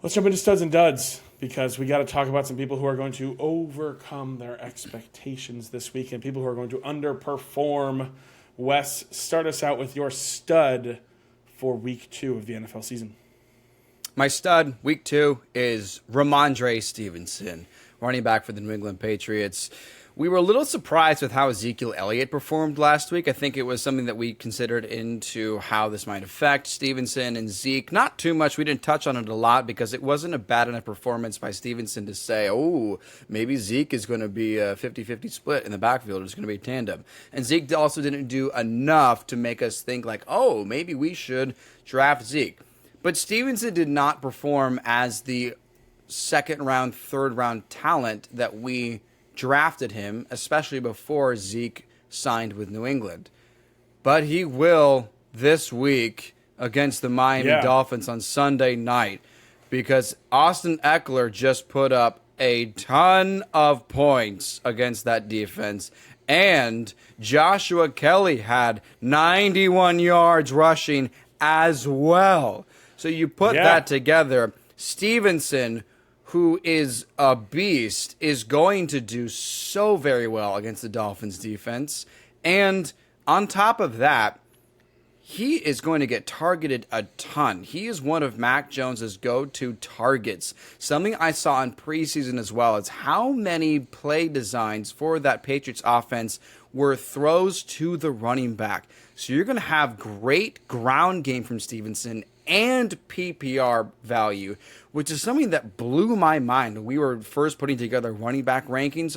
Let's jump into studs and duds because we got to talk about some people who are going to overcome their expectations this week and people who are going to underperform. Wes, start us out with your stud for week 2 of the NFL season. My stud, week 2, is Ramondre Stevenson, running back for the New England Patriots. We were a little surprised with how Ezekiel Elliott performed last week. I think it was something that we considered into how this might affect Stevenson and Zeke. Not too much. We didn't touch on it a lot because it wasn't a bad enough performance by Stevenson to say, oh, maybe Zeke is going to be a 50-50 split in the backfield. It's going to be a tandem. And Zeke also didn't do enough to make us think like, oh, maybe we should draft Zeke. But Stevenson did not perform as the second round, third round talent that we drafted him, especially before Zeke signed with New England. But he will this week against the Miami Dolphins on Sunday night because Austin Eckler just put up a ton of points against that defense. And Joshua Kelly had 91 yards rushing as well. So you put that together, Stevenson, who is a beast, is going to do so very well against the Dolphins defense. And on top of that, he is going to get targeted a ton. He is one of Mac Jones's go-to targets. Something I saw in preseason as well is how many play designs for that Patriots offense were throws to the running back. So you're going to have great ground game from Stevenson and PPR value, which is something that blew my mind when we were first putting together running back rankings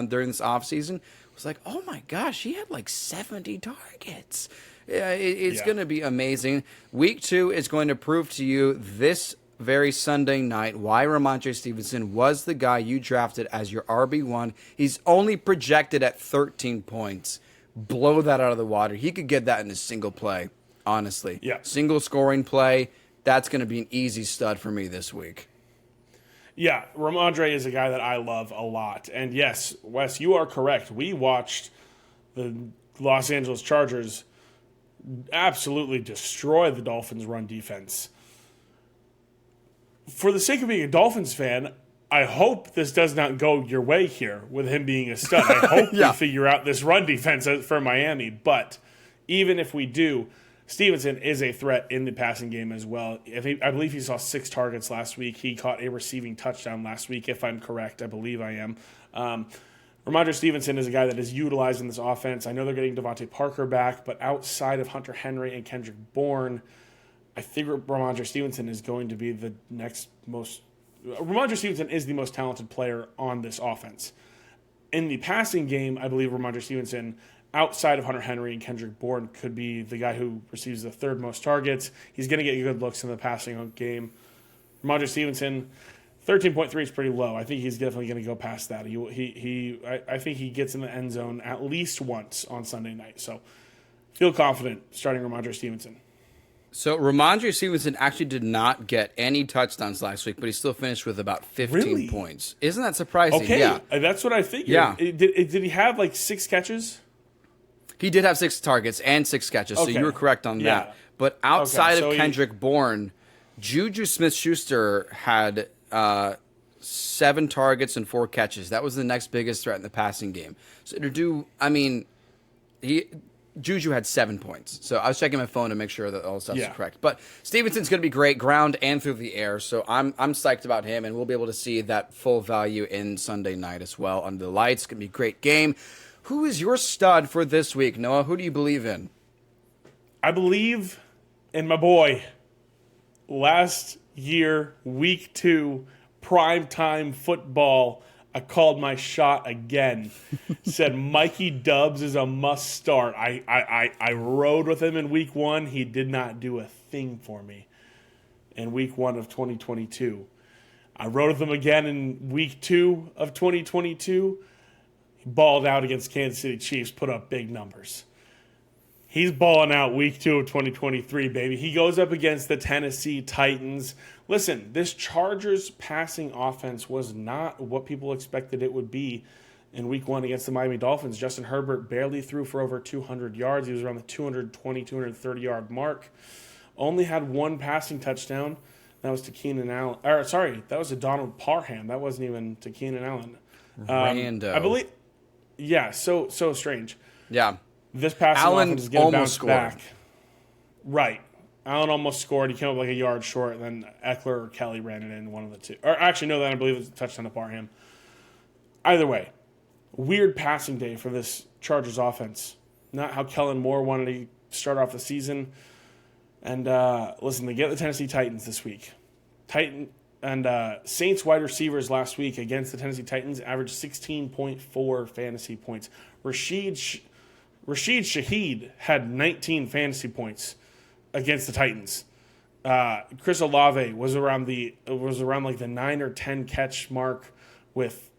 during this offseason. It was like, oh my gosh, he had like 70 targets. It's going to be amazing. Week 2 is going to prove to you this very Sunday night why Ramondre Stevenson was the guy you drafted as your RB1. He's only projected at 13 points. Blow that out of the water. He could get that in a single play. Honestly. Yeah. Single scoring play, that's going to be an easy stud for me this week. Yeah, Ramondre is a guy that I love a lot. And yes, Wes, you are correct. We watched the Los Angeles Chargers absolutely destroy the Dolphins' run defense. For the sake of being a Dolphins fan, I hope this does not go your way here with him being a stud. I hope we figure out this run defense for Miami. But even if we do, Stevenson is a threat in the passing game as well. I believe he saw 6 targets last week. He caught a receiving touchdown last week, if I'm correct. I believe I am. Ramondre Stevenson is a guy that is utilized in this offense. I know they're getting Devontae Parker back, but outside of Hunter Henry and Kendrick Bourne, I think Ramondre Stevenson is going to be the next most... Ramondre Stevenson is the most talented player on this offense. In the passing game, I believe Ramondre Stevenson, outside of Hunter Henry and Kendrick Bourne, could be the guy who receives the third most targets. He's going to get good looks in the passing game. Ramondre Stevenson, 13.3 is pretty low. I think he's definitely going to go past that. I think he gets in the end zone at least once on Sunday night. So feel confident starting Ramondre Stevenson. So Ramondre Stevenson actually did not get any touchdowns last week, but he still finished with about 15 points. Isn't that surprising? Okay, yeah. That's what I figured. Yeah. Did he have like 6 catches? He did have 6 targets and 6 catches, so you were correct on that. But outside of Kendrick Bourne, Juju Smith-Schuster had 7 targets and 4 catches. That was the next biggest threat in the passing game. So Juju had 7 points. So I was checking my phone to make sure that all the stuff is correct. But Stevenson's going to be great ground and through the air, so I'm psyched about him, and we'll be able to see that full value in Sunday night as well under the lights. It's going to be a great game. Who is your stud for this week, Noah? Who do you believe in? I believe in my boy. Last year, week 2, primetime football, I called my shot again. Said Mikey Dubs is a must start. I rode with him in week 1. He did not do a thing for me in week 1 of 2022. I rode with him again in week 2 of 2022. He balled out against Kansas City Chiefs, put up big numbers. He's balling out week 2 of 2023, baby. He goes up against the Tennessee Titans. Listen, this Chargers passing offense was not what people expected it would be in week 1 against the Miami Dolphins. Justin Herbert barely threw for over 200 yards. He was around the 220, 230-yard mark. Only had 1 passing touchdown. That was to Keenan Allen. Or, sorry, that was to Donald Parham. That wasn't even to Keenan Allen. Rando. I believe. Yeah, so strange. Yeah. This passing Allen offense is going to bounce scored. back. Right. Allen almost scored. He came up like a yard short, and then Eckler or Kelly ran it in, one of the two. Or actually, no, I believe it was a touchdown to Parham. Either way, weird passing day for this Chargers offense. Not how Kellen Moore wanted to start off the season. And listen, they get the Tennessee Titans this week. Saints wide receivers last week against the Tennessee Titans averaged 16.4 fantasy points. Rashid Shaheed had 19 fantasy points against the Titans. Chris Olave was around like the 9 or 10 catch mark with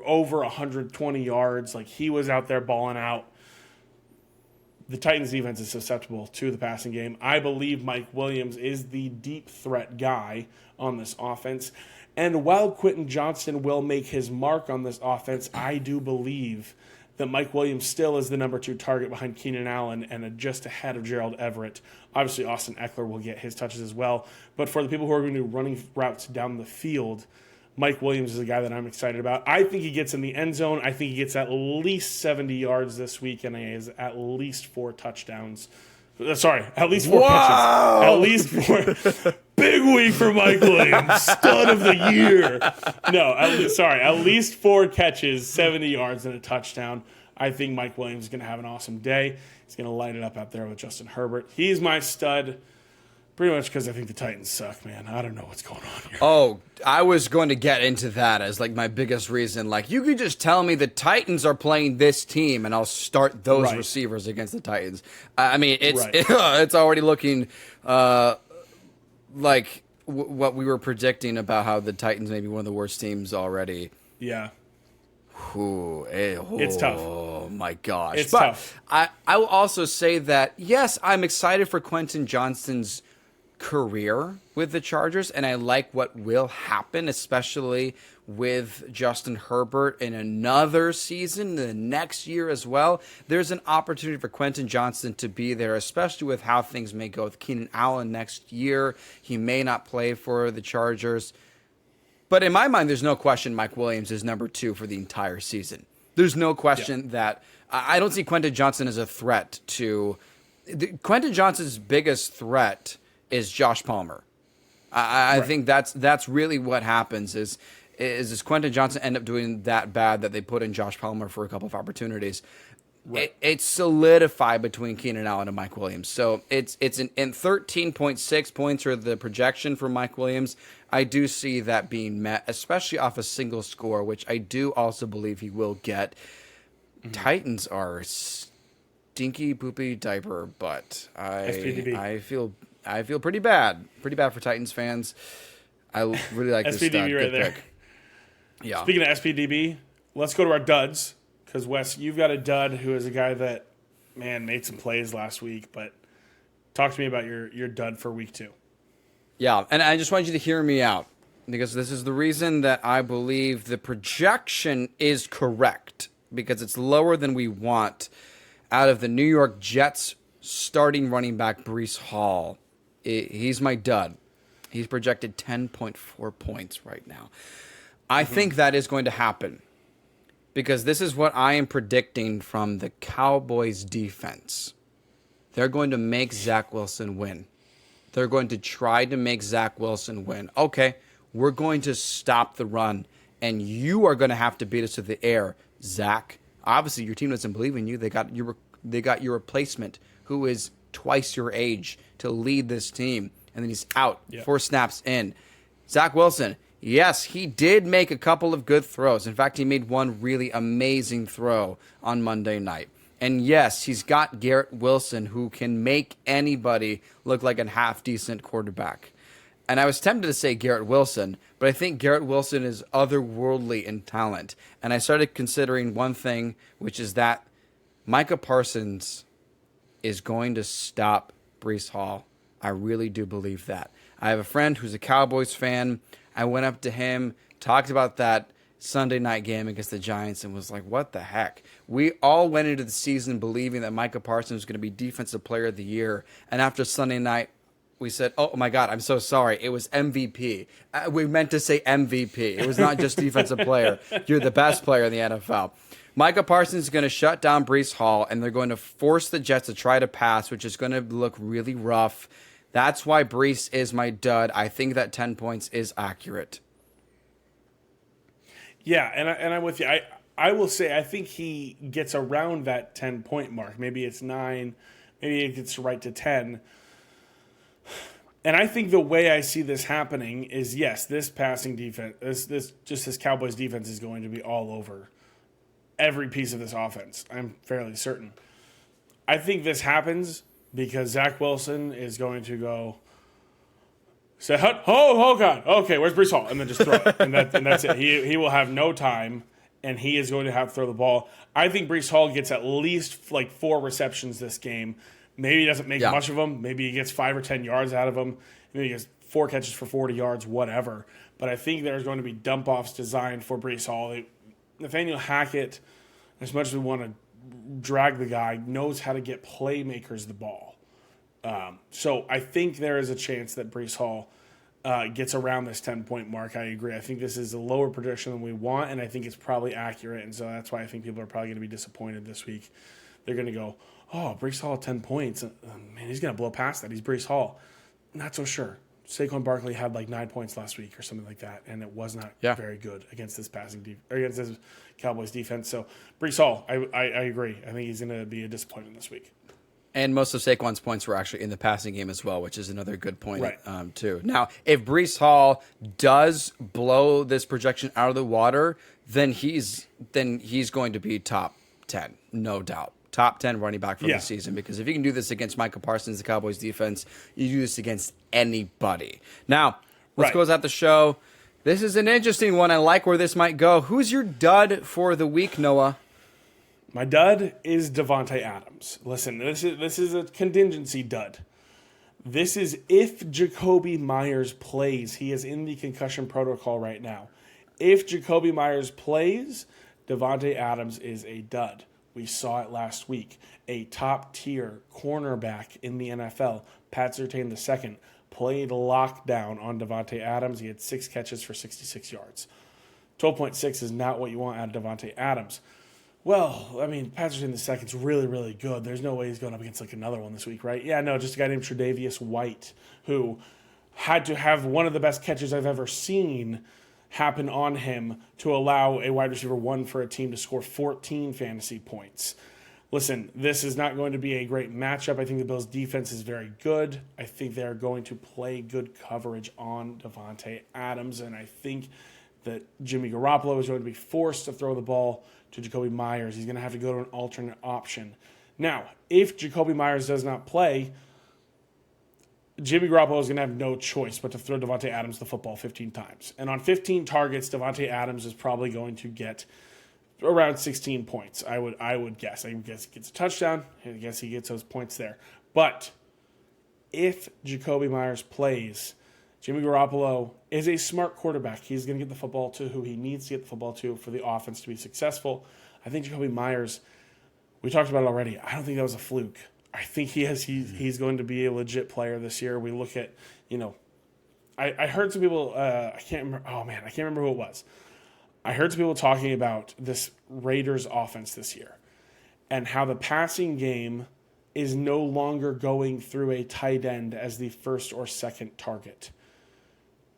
over 120 yards. Like, he was out there balling out. The Titans defense is susceptible to the passing game. I believe Mike Williams is the deep threat guy on this offense. And while Quentin Johnston will make his mark on this offense, I do believe that Mike Williams still is the number 2 target behind Keenan Allen and just ahead of Gerald Everett. Obviously, Austin Eckler will get his touches as well. But for the people who are going to be running routes down the field, Mike Williams is a guy that I'm excited about. I think he gets in the end zone. I think he gets at least 70 yards this week, and he has at least 4 touchdowns. Sorry, at least 4 catches. At least 4. Big week for Mike Williams. Stud of the year. No, at least 4 catches, 70 yards, and a touchdown. I think Mike Williams is going to have an awesome day. He's going to light it up out there with Justin Herbert. He's my stud. Pretty much because I think the Titans suck, man. I don't know what's going on here. Oh, I was going to get into that as like my biggest reason. Like, you could just tell me the Titans are playing this team, and I'll start those receivers against the Titans. I mean, it's already looking like what we were predicting about how the Titans may be one of the worst teams already. Yeah. It's tough. Oh my gosh. It's but tough. I will also say that, yes, I'm excited for Quentin Johnston's career with the Chargers, and I like what will happen, especially with Justin Herbert in another season, the next year as well. There's an opportunity for Quentin Johnston to be there, especially with how things may go with Keenan Allen next year. He may not play for the Chargers. But in my mind, there's no question Mike Williams is number 2 for the entire season. There's no question that I don't see Quentin Johnston as a threat to... Quentin Johnston's biggest threat is Josh Palmer. I think that's really what happens is Quentin Johnston end up doing that bad that they put in Josh Palmer for a couple of opportunities. Right. It's solidified between Keenan Allen and Mike Williams. So it's in 13.6 points or the projection for Mike Williams. I do see that being met, especially off a single score, which I do also believe he will get. Mm-hmm. Titans are stinky poopy diaper, but I feel pretty bad for Titans fans. I really like this SPDB right there. Pick. Yeah. Speaking of SPDB, let's go to our duds. Because, Wes, you've got a dud who is a guy that, man, made some plays last week. But talk to me about your dud for week 2. Yeah, and I just want you to hear me out. Because this is the reason that I believe the projection is correct. Because it's lower than we want out of the New York Jets starting running back Breece Hall. He's my dud. He's projected 10.4 points right now. I think that is going to happen. Because this is what I am predicting from the Cowboys defense. They're going to make Zach Wilson win. They're going to try to make Zach Wilson win. Okay, we're going to stop the run, and you are going to have to beat us to the air, Zach. Obviously, your team doesn't believe in you. They got your replacement, who is twice your age, to lead this team, and then he's out 4 snaps in. Zach Wilson. Yes, he did make a couple of good throws. In fact, he made one really amazing throw on Monday night. And yes, he's got Garrett Wilson, who can make anybody look like a half-decent quarterback. And I was tempted to say Garrett Wilson, but I think Garrett Wilson is otherworldly in talent. And I started considering one thing, which is that Micah Parsons is going to stop Breece Hall. I really do believe that. I have a friend who's a Cowboys fan. I went up to him, talked about that Sunday night game against the Giants, and was like, what the heck? We all went into the season believing that Micah Parsons was going to be Defensive Player of the Year. And after Sunday night, we said, oh my God, I'm so sorry. It was MVP. We meant to say MVP. It was not just defensive player. You're the best player in the NFL. Micah Parsons is going to shut down Breece Hall, and they're going to force the Jets to try to pass, which is going to look really rough. That's why Breece is my dud. I think that 10 points is accurate. Yeah, and I'm with you. I will say I think he gets around that 10-point mark. Maybe it's 9. Maybe it gets right to 10. And I think the way I see this happening is, yes, this passing defense, this Cowboys defense is going to be all over every piece of this offense. I'm fairly certain. I think this happens because Zach Wilson is going to go, say, oh God, okay, where's Breece Hall? And then just throw it. And that's it. He will have no time, and he is going to have to throw the ball. I think Breece Hall gets at least like 4 receptions this game. Maybe he doesn't make much of them. Maybe he gets 5 or 10 yards out of them. Maybe he gets 4 catches for 40 yards, whatever. But I think there's going to be dump-offs designed for Breece Hall. Nathaniel Hackett, as much as we want to drag the guy, knows how to get playmakers the ball. So I think there is a chance that Breece Hall gets around this 10-point mark. I agree. I think this is a lower prediction than we want, and I think it's probably accurate. And so that's why I think people are probably going to be disappointed this week. They're going to go, oh, Breece Hall 10 points. Man, he's going to blow past that. He's Breece Hall. Not so sure. Saquon Barkley had like 9 points last week or something like that, and it was not very good against this against this Cowboys defense. So Breece Hall, I agree. I think he's going to be a disappointment this week. And most of Saquon's points were actually in the passing game as well, which is another good point, too. Now, if Breece Hall does blow this projection out of the water, then he's going to be top 10, no doubt. Top 10 running back for the season, because if you can do this against Micah Parsons, the Cowboys defense, you do this against anybody. Now, let's close out the show. This is an interesting one. I like where this might go. Who's your dud for the week, Noah? My dud is Davante Adams. Listen, this is a contingency dud. This is if Jakobi Meyers plays. He is in the concussion protocol right now. If Jakobi Meyers plays, Davante Adams is a dud. We saw it last week. A top-tier cornerback in the NFL, Pat Surtain II, played lockdown on Davante Adams. He had 6 catches for 66 yards. 12.6 is not what you want out of Davante Adams. Well, I mean, Pat Surtain II is really, really good. There's no way he's going up against like another one this week, right? Yeah, no, just a guy named Tre'Davious White, who had to have one of the best catches I've ever seen happen on him to allow a wide receiver 1 for a team to score 14 fantasy points. Listen, this is not going to be a great matchup. I think the Bills' defense is very good. I think they're going to play good coverage on Davante Adams, and I think that Jimmy Garoppolo is going to be forced to throw the ball to Jakobi Meyers. He's going to have to go to an alternate option. Now, if Jakobi Meyers does not play, Jimmy Garoppolo is going to have no choice but to throw Davante Adams the football 15 times. And on 15 targets, Davante Adams is probably going to get around 16 points, I would guess. I guess he gets a touchdown. I guess he gets those points there. But if Jakobi Meyers plays, Jimmy Garoppolo is a smart quarterback. He's going to get the football to who he needs to get the football to for the offense to be successful. I think Jakobi Meyers, we talked about it already. I don't think that was a fluke. I think he's going to be a legit player this year. We look at, I heard some people, I can't remember who it was. I heard some people talking about this Raiders offense this year and how the passing game is no longer going through a tight end as the first or second target.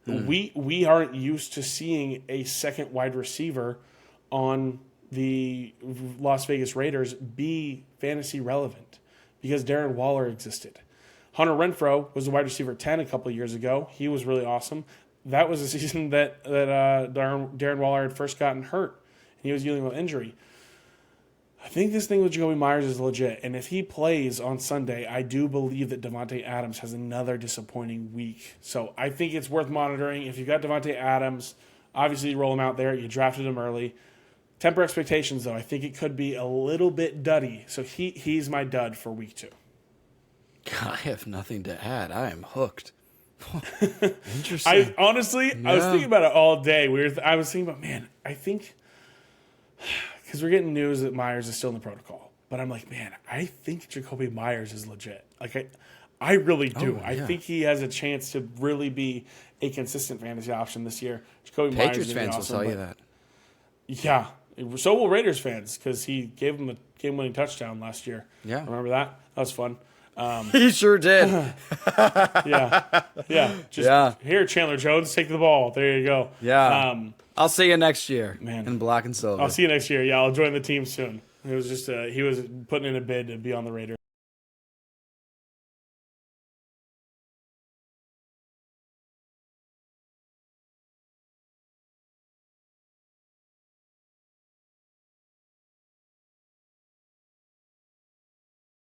We aren't used to seeing a second wide receiver on the Las Vegas Raiders be fantasy relevant because Darren Waller existed. Hunter Renfrow was a wide receiver 10 a couple of years ago. He was really awesome. That was a season that Darren Waller had first gotten hurt, and he was dealing with injury. I think this thing with Jakobi Meyers is legit, and if he plays on Sunday, I do believe that Davante Adams has another disappointing week. So I think it's worth monitoring. If you've got Davante Adams, obviously you roll him out there. You drafted him early. Temper expectations, though. I think it could be a little bit duddy. So he's my dud for week 2. I have nothing to add. I am hooked. Interesting. I was thinking about it all day. I was thinking about, man, I think because we're getting news that Meyers is still in the protocol, but I'm like, man, I think Jakobi Meyers is legit. Like I really do. Oh, I think he has a chance to really be a consistent fantasy option this year. Jakobi Meyers Patriots fans awesome, will tell you that. Yeah. So will Raiders fans because he gave them a game-winning touchdown last year. Yeah. Remember that? That was fun. He sure did. Yeah. Here, Chandler Jones, take the ball. There you go. Yeah. I'll see you next year, man. in black and silver. I'll see you next year. Yeah, I'll join the team soon. It was just he was putting in a bid to be on the Raiders.